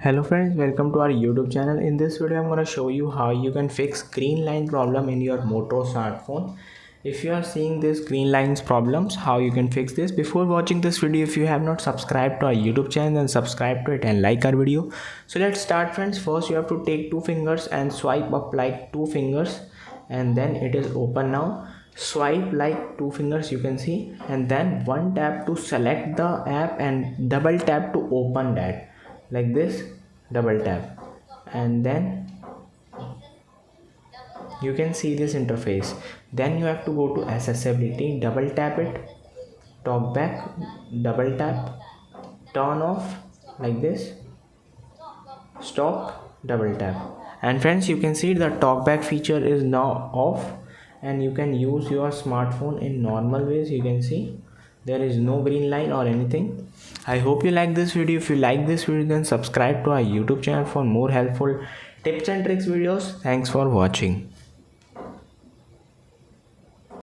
Hello friends, welcome to our YouTube channel. In this video I'm going to show you how you can fix green line problem in your Moto smartphone. If you are seeing this green lines problems, how you can fix this. Before watching this video, if you have not subscribed to our YouTube channel, then subscribe to it and like our video. So let's start friends. First you have to take two fingers and swipe up like two fingers, and then it is open now. Swipe like two fingers, you can see, and then one tap to select the app and double tap to open that, like this. Double tap and then you can see this interface. Then you have to go to accessibility, double tap it, talk back, double tap, turn off, like this, stop, double tap. And friends, you can see the talkback feature is now off and you can use your smartphone in normal ways. You can see there is no green line or anything. I hope you like this video. If you like this video, then subscribe to our YouTube channel for more helpful tips and tricks videos. Thanks for watching.